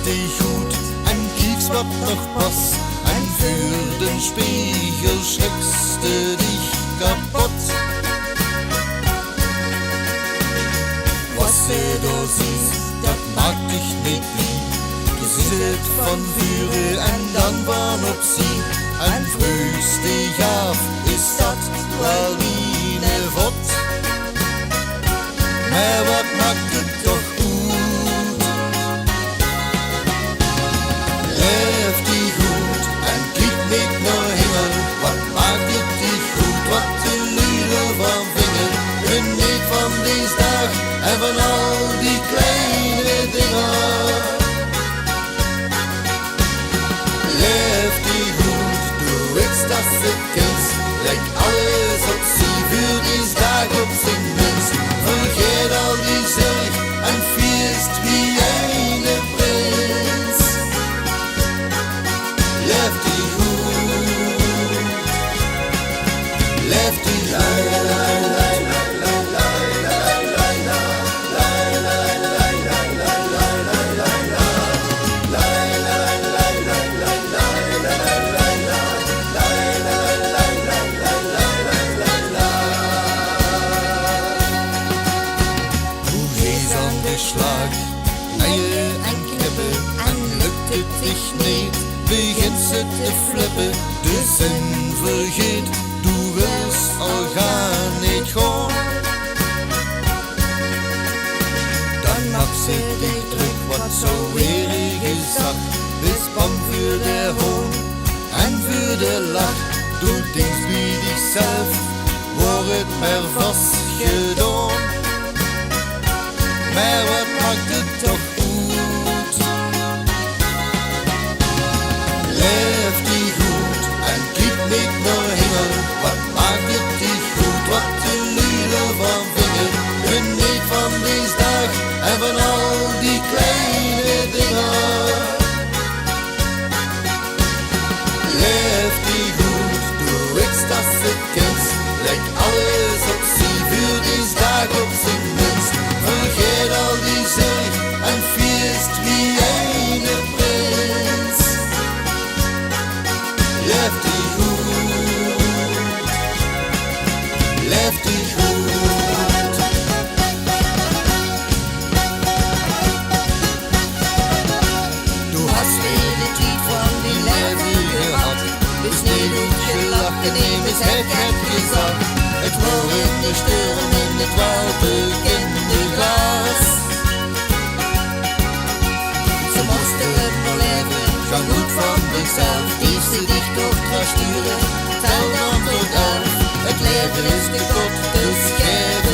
dich goed en kieks wat nog past. En voor den spiegel schrekste dich kapot. Was ze daar ziet, dat maakt dich niet lief. Je ziet het van vuren en dan van op zie. En vreust dich af, is dat wel wie vod. Maar wat maakt het toch goed? Leef die goed en kijk niet naar hemel. Wat maakt het die goed? Wat de luren van vinger. Geniet van deze dag en van al die kleine dingen. Leef die goed, doe iets dat ze kent. Leg alles op zie, voor deze dag op zijn minst. Vergeet al die zorg en feest wie een prins. Leef die goed, leef die Schlag, Eier en knippen en lukt het dich niet, begint ze te flippen, de zin vergeet, du willst al gar niet gaan. Dan maakt ze dich druk, wat zo weer gezegd, bis bang voor de hoon en voor de lach, doe dings bij zichzelf, wordt het maar vastgedaan. Maar wat maakt het toch goed? Leef die goed en kijk niet naar hemel. Wat maakt het die goed? Wat de luren van vinger. Geniet van deze dag en van al die kleine dingen. Leef die goed, doe iets dat ze kent. Leg alles op zie, voor deze dag op zijn minst. Vergeet al die zorg en feest wie een prins. Leef die goed, leef die goed. Du hast hele tijd van die leven gehad. Bis niet goed gelachen, neem eens het gezag. Het woord in de sturm in het water in de glas. Ze moesten het maar leven, ga goed van zichzelf. Die ze dich toch gaan sturen, tel dan tot 11. Het leven is te kort, dus geef